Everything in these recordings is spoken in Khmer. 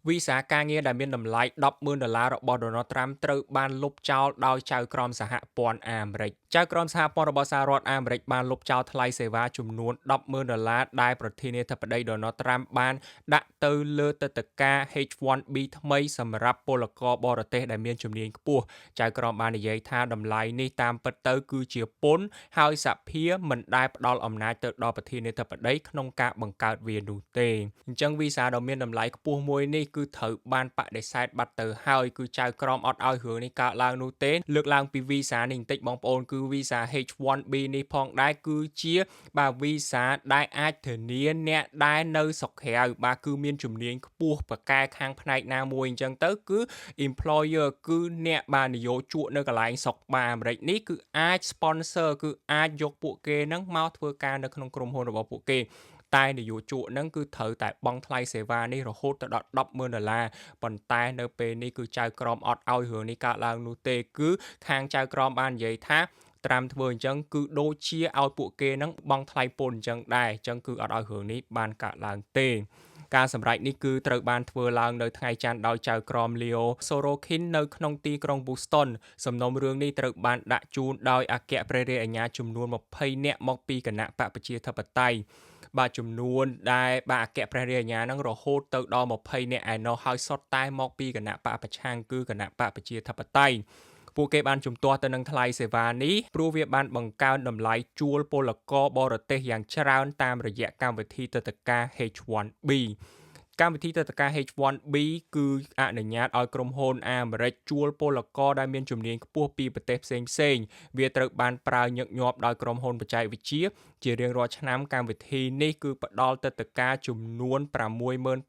វីសាការងារដែលមានតម្លៃ$10,000របស់ Donald Trump ត្រូវបានលុបចោលដោយចៅក្រមសហព័ន្ធអាមេរិកចៅក្រមសហព័ន្ធរបស់សហរដ្ឋអាមេរិកបានលុបចោលថ្លៃសេវាចំនួន$10,000ដែលប្រធានាធិបតី Donald Trump បានដាក់ទៅលើទឹកដីការ H-1B ថ្មីសម្រាប់ពលករបរទេសដែលមានជំនាញខ្ពស់ចៅក្រមបាននិយាយថាតម្លៃនេះតាមពិតទៅគឺជាពន្ធហើយសភាមិនដែលផ្ដល់អំណាចទៅដល់ប្រធានាធិបតីក្នុងការបង្កើតវានោះទេអញ្ចឹងវីសាដ៏មានតម្លៃខ្ពស់មួយនេះគឺត្រូវបានបដិសេធបាត់ទៅហើយគឺចៅក្រមអត់ឲ្យរឿងនេះកើតឡើងនោះទេលើកឡើងពីវីសានេះបន្តិចបងប្អូនគឺវីសា H-1B នេះផងដែរគឺជាវីសាដែលអាចធានាអ្នកដែលនៅស្រុកក្រៅបាទគឺមានជំនាញខ្ពស់ប្រកែខាងផ្នែកណាមួយអញ្ចឹងទៅគឺ employer គឺអ្នកនិយោជកនៅកន្លែងស្រុកអាមេរិកនេះគឺអាច sponsor គឺអាចយកពួកគេនឹងមកធ្វើការនៅក្នុងក្រុមហ៊ុនរបស់ពួកគេតែនយោជកហ្នឹងគឺត្រូវតែបង់ថ្លៃសេវានេះរហូតទៅដល់$10,000ប៉ុន្តែនៅពេលនេះគឺចៅក្រមអត់ឲ្យរឿងនេះកើតឡើងនោះទេគឺខាងចៅក្រមបាននិយាយថាត្រាំធ្វើអញ្ចឹងគឺដូចជាឲ្យពួកគេនឹងបង់ថ្លៃពន្ធអញ្ចឹងដែរអញ្ចឹងគឺអត់ឲ្យរឿងនេះបានកើតឡើងទេការសម្រេចនេះគឺត្រូវបានធ្វើឡើងនៅថ្ងៃច័ន្ទដោយចៅក្រម Leo Sorokin នៅក្នុងទីក្រុង Boston សំណុំរឿងនេះត្រូវបានដាក់ជូនដោយអគ្គព្រះរាជអាជ្ញាចំនួន20នាក់មកពីគណៈបកប្រជាធិបតេយ្យបាទចំនួនដែលអគ្គព្រះរាជអាជ្ញានឹងរហូតទៅដល់20នាក់ឯណោះហើយសុទ្ធតែមកពីគណៈបកប្រឆាំងគឺគណៈបកប្រជាធិបតេយ្យពួកគេបានជំទាស់ទៅនឹងថ្លៃសេវានេះព្រោះវាបានបង្កើនតម្លៃជួលពលករបរទេសយ៉ាងច្រើនតាមរយៈកម្មវិធីទិដ្ឋាការ H-1B កម្មវិធីទិដ្ឋាការ H-1B គឺអនុញ្ញាតឲ្យក្រុមហ៊ុនអាមេរិកជួលពលករដែលមានជំនាញខ្ពស់ពីប្រទេសផ្សេងៗវាត្រូវបានប្រើញឹកញាប់ដោយក្រុមហ៊ុនបច្ចេកវិទ្យាជារៀងរាល់ឆ្នាំកម្មវិធីនេះគឺផ្ដល់ទិដ្ឋាការចំនួន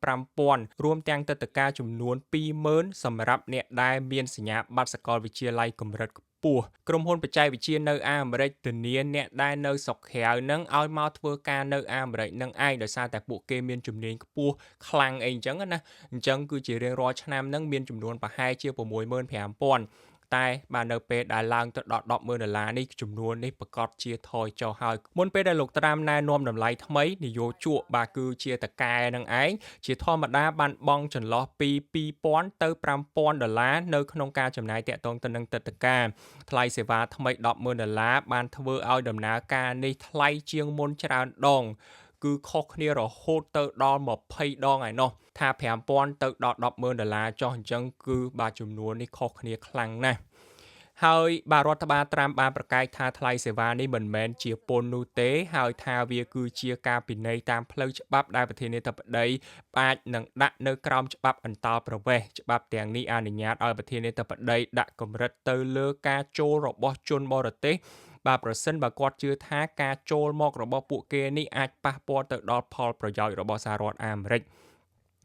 65,000រួមទាំងទិដ្ឋាការចំនួន20,000សម្រាប់អ្នកដែលមានសញ្ញាបត្រសាកលវិទ្យាល័យកម្រិតខ្ពស់ក្រុមហ៊ុនបច្ចេកវិទ្យានៅអាមេរិកធានាអ្នកដែលនៅស្រុកក្រៅនឹងឲ្យមកធ្វើការនៅអាមេរិកនឹងឯងដោយសារតែពួកគេមានជំនាញខ្ពស់ខ្លាំងអីអញ្ចឹងណាអញ្ចឹងគឺជារៀងរាល់ឆ្នាំនឹងមានចំនួនប្រហែលជា65,000តែបាទនៅពេលដែលឡើងទៅដល់$10,000នេះចំនួននេះប្រកាសជាថយចុះហើយមុនពេលដែលលោកត្រាំណែនាំតម្លៃថ្មីនយោជកបាទគឺជាតកែនឹងឯងជាធម្មតាបានបង់ចន្លោះពី$2,000ទៅ$5,000នៅក្នុងការចំណាយតាក់ទងទៅនឹងទិដ្ឋាការថ្លៃសេវាថ្មី$10,000បានធ្វើឲ្យដំណើរការនេះថ្លៃជាងមុនច្រើនដងគឺខុសគ្នារហូតទៅដល់20ដងឯណោះថា$5,000ទៅដល់$10,000ចុះអញ្ចឹងគឺបាទចំនួននេះខុសគ្នាខ្លាំងណាស់ហើយបាទរដ្ឋបាលត្រាំបានប្រកាសថាថ្លៃសេវានេះមិនមែនជាពន្ធនោះទេហើយថាវាគឺជាការពិន័យតាមផ្លូវច្បាប់ដែលប្រធានាធិបតីអាចនឹងដាក់នៅក្រោមច្បាប់អន្តោប្រវេសន៍ច្បាប់ទាំងនេះអនុញ្ញាតឲ្យប្រធានាធិបតីដាក់កម្រិតទៅលើការចូលរបស់ជនបរទេសបាទប្រសិនបើគាត់ជឿថាការចូលមករបស់ពួកគេនេះអាចប៉ះពាល់ទៅដល់ផលប្រយោជន៍របស់សហរដ្ឋអាមេរិក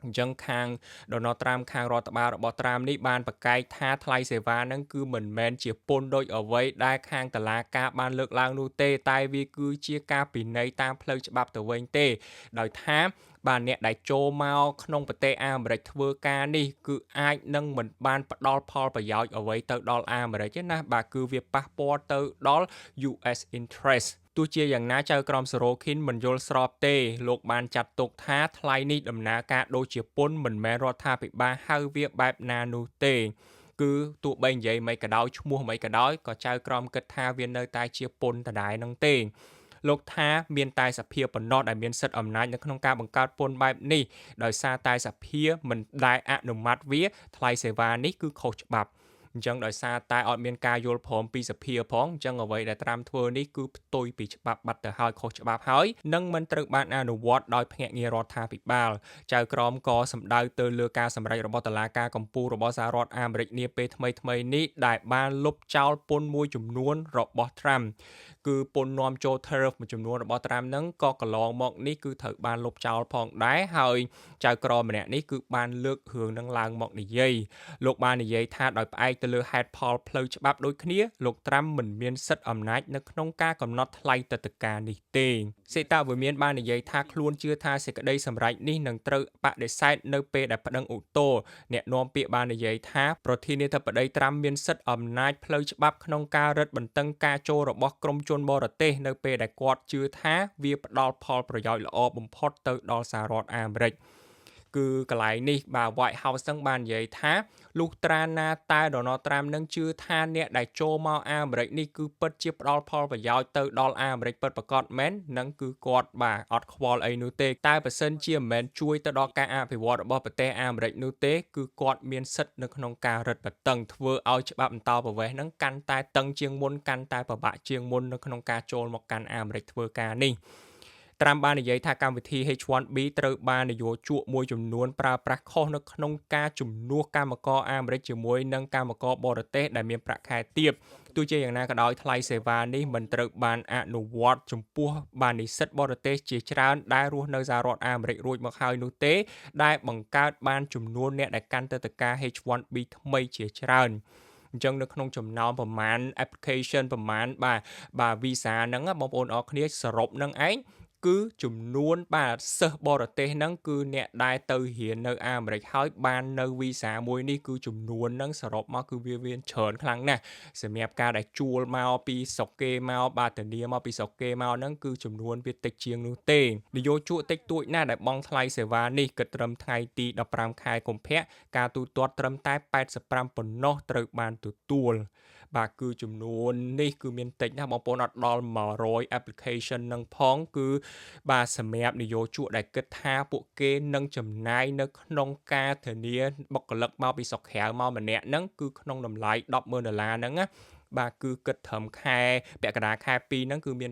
អញ្ចឹងខាង Donald Trump ខាងរដ្ឋបាលរបស់ Trump នេះបានប្រកែកថាថ្លៃសេវាហ្នឹងគឺមិនមែនជាពន្ធដូចអ្វីដែលខាងតុលាការបានលើកឡើងនោះទេតែវាគឺជាការពិន័យតាមផ្លូវច្បាប់ទៅវិញទេដោយថាបាទអ្នកដែលចូលមកក្នុងប្រទេសអាមេរិកធ្វើការនេះគឺអាចនឹងមិនបានផ្ដល់ផលប្រយោជន៍អ្វីទៅដល់អាមេរិកទេណាបាទគឺវាប៉ះពាល់ទៅដល់ US interestទោះជាយ៉ាងណាចៅក្រម Sorokin មិនយល់ស្របទេលោកបានចាត់ទុកថាថ្លៃនេះដំណើរការដូចជាពន្ធមិនមែនរដ្ឋាភិបាលហៅវាបែបណានោះទេគឺទោះបីនិយាយមិនក៏ដោយឈ្មោះមិនក៏ដោយក៏ចៅក្រមគិតថាវានៅតែជាពន្ធដដែលនឹងទេលោកថាមានតែសភាប៉ុណ្ណោះដែលមានសិទ្ធិអំណាចនៅក្នុងការបង្កើតពន្ធបែបនេះដោយសារតែសភាមិនដែលអនុម័តវាថ្លៃសេវានេះគឺខុសច្បាប់អញ្ចឹងដោយសារតែអត់មានការយល់ព្រមពីសភាផងអញ្ចឹងអ្វីដែលត្រាំធ្វើនេះគឺផ្ទុយពីច្បាប់បាត់ទៅហើយខុសច្បាប់ហើយនឹងមិនត្រូវបានអនុវត្តដោយភ្នាក់ងាររដ្ឋាភិបាលចៅក្រមក៏សម្ដៅទៅលើការសម្រេចរបស់តុលាការកំពូលរបស់សហរដ្ឋអាមេរិកនាពេលថ្មីៗនេះដែលបានលុបចោលពន្ធមួយចំនួនរបស់ Trump គឺពន្ធនាំចូល tariff មួយចំនួនរបស់ Trump ហ្នឹងក៏កន្លងមកនេះគឺត្រូវបានលុបចោលផងដែរហើយចៅក្រមម្នាក់នេះគឺបានលើករឿងហ្នឹងឡើងមកនិយាយលោកបាននិយាយថាដោយផ្អែកទៅលើហេតុផលផ្លូវច្បាប់ដូចគ្នាលោកត្រាំមិនមានសិទ្ធិអំណាចនៅក្នុងការកំណត់ថ្លៃទិដ្ឋាការនេះទេសេតាវិមានបាននិយាយថាខ្លួនជឿថាសេចក្តីសម្រេចនេះនឹងត្រូវបដិសេធនៅពេលដែលប្តឹងឧទ្ធរណ៍អ្នកនាំពាក្យបាននិយាយថាប្រធានាធិបតីត្រាំមានសិទ្ធិអំណាចផ្លូវច្បាប់ក្នុងការរឹតបន្តឹងការចូលរបស់ក្រុមជនបរទេសនៅពេលដែលគាត់ជឿថាវាផ្ដល់ផលប្រយោជន៍ល្អបំផុតទៅដល់សហរដ្ឋអាមេរិក គឺកន្លែងនេះបាទ White House ហ្នឹងបាននិយាយថាលុះត្រាណាតែ Donald Trump នឹងជឿថាអ្នកដែលចូលមកអាមេរិកនេះគឺពិតជាផ្ដល់ផលប្រយោជន៍ទៅដល់អាមេរិកពិតប្រាកដមែននឹងគឺគាត់បាទអត់ខ្វល់អីនោះទេតែបើសិនជាមិនមែនជួយទៅដល់ការអភិវឌ្ឍរបស់ប្រទេសអាមេរិកនោះទេគឺគាត់មានសិទ្ធិនៅក្នុងការរឹតបន្តឹងធ្វើឲ្យច្បាប់អន្តោប្រវេសន៍ហ្នឹងកាន់តែតឹងជាងមុនកាន់តែពិបាកជាងមុននៅក្នុងការចូលមកកាន់អាមេរិកធ្វើការនេះត្រាំបាននិយាយថាកម្មវិធី H1B ត្រូវបាននយោជកមួយចំនួនប្រើប្រាស់ខុសនៅក្នុងការជំនួសកម្មករអាមេរិកជាមួយនឹងកម្មករបរទេសដែលមានប្រាក់ខែទាបទោះជាយ៉ាងណាក៏ដោយថ្លៃសេវានេះមិនត្រូវបានអនុវត្តចំពោះបាននិស្សិតបរទេសជាច្រើនដែលរស់នៅសហរដ្ឋអាមេរិករួចមកហើយនោះទេដែលបង្កើតបានចំនួនអ្នកដែលកាន់ទៅការ H1B ថ្មីជាច្រើនអញ្ចឹងនៅក្នុងចំណោមប្រមាណ application ប្រមាណបាទ visa ហ្នឹងបងប្អូនអរគ្នាសរុបនឹងឯងគឺចំនួនបាទសិស្សបរទេសហ្នឹងគឺអ្នកដែលទៅរៀននៅអាមេរិកហើយបាននៅវីសាមួយនេះគឺចំនួនហ្នឹងសរុបមកគឺវាច្រើនខ្លាំងណាស់សម្រាប់ការដែលជួលមកពីស្រុកគេមកបាទធានាមកពីស្រុកគេមកហ្នឹងគឺចំនួនវាតិចជាងនោះទេនយោជកតិចតួចណាស់ដែលបង់ថ្លៃសេវានេះគិតត្រឹមថ្ងៃទី15ខែកុម្ភៈការទូទាត់ត្រឹមតែ85ប៉ុណ្ណោះត្រូវបានទទួលបាទគឺចំនួននេះគឺមានតិចណាស់បងប្អូនអត់ដល់100 application នឹងផងគឺបាទសម្រាប់នយោជកដែលគិតថាពួកគេនឹងចំណាយនៅក្នុងការធានាបុគ្គលិកមកពីស្រុកក្រៅមកម្នាក់ហ្នឹងគឺក្នុងតម្លៃ$10,000ហ្នឹងណាបាទគឺគិតត្រឹមខែពាក់កណ្ដាលខែ2ហ្នឹងគឺមាន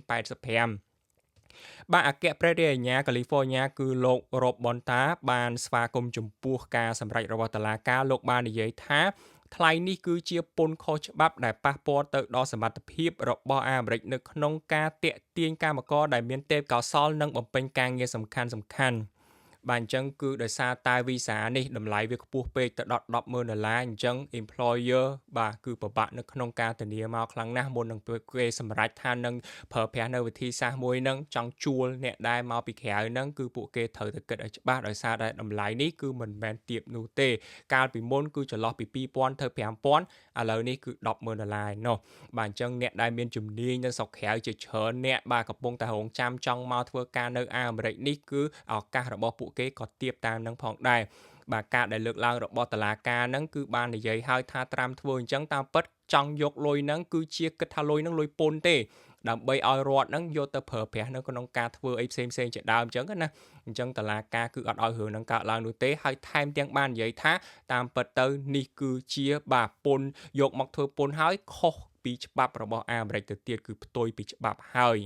85បាទអគ្គព្រះរាជអាជ្ញាកាលីហ្វ័រញ៉ាគឺលោករ៉ូប ប៊ុនតាបានស្វាគមន៍ចំពោះការសម្រេចរបស់តុលាការលោកបាននិយាយថាថ្លៃនេះគឺជាពន្ធខុសច្បាប់ដែលប៉ះពាល់ទៅដល់សមត្ថភាពរបស់អាមេរិកនៅក្នុងការទាក់ទាញកម្មករដែលមានទេពកោសល្យនិងបំពេញការងារសំខាន់ៗបាទអញ្ចឹងគឺដោយសារតែវីសានេះតម្លៃវាខ្ពស់ពេកទៅដល់$10,000អញ្ចឹង employer បាទគឺពិបាកនៅក្នុងការធានាមកខ្លាំងណាស់មុននឹងគេសម្រេចថានឹងប្រើប្រាស់នៅវិធីសាស្ត្រមួយហ្នឹងចង់ជួលអ្នកដែលមកពីក្រៅហ្នឹងគឺពួកគេត្រូវតែគិតឲ្យច្បាស់ដោយសារតែតម្លៃនេះគឺមិនមែនទាបនោះទេកាលពីមុនគឺចន្លោះពី2,000ទៅ5,000ឥឡូវនេះគឺ$10,000ឯណោះបាទអញ្ចឹងអ្នកដែលមានជំនាញនៅស្រុកក្រៅជាច្រើនអ្នកបាទកំពុងតែរងចាំចង់មកធ្វើការនៅអាមេរិកនេះគឺឱកាសរបស់ពួកគេក៏ទាបតាមនឹងផងដែរបាទការដែលលើកឡើងរបស់តុលាការហ្នឹងគឺបាននិយាយឲ្យថាត្រាំធ្វើអញ្ចឹងតាមពិតចង់យកលុយហ្នឹងគឺជាគិតថាលុយហ្នឹងលុយពន្ធទេដើម្បីឲ្យរដ្ឋហ្នឹងយកទៅប្រើប្រាស់នៅក្នុងការធ្វើអីផ្សេងៗជាដើមអញ្ចឹងណាអញ្ចឹងតុលាការគឺអត់ឲ្យរឿងហ្នឹងកើតឡើងនោះទេហើយថែមទាំងបាននិយាយថាតាមពិតទៅនេះគឺជាបាទពន្ធយកមកធ្វើពន្ធហើយខុសពីច្បាប់របស់អាមេរិកទៅទៀតគឺផ្ទុយពីច្បាប់ហើយ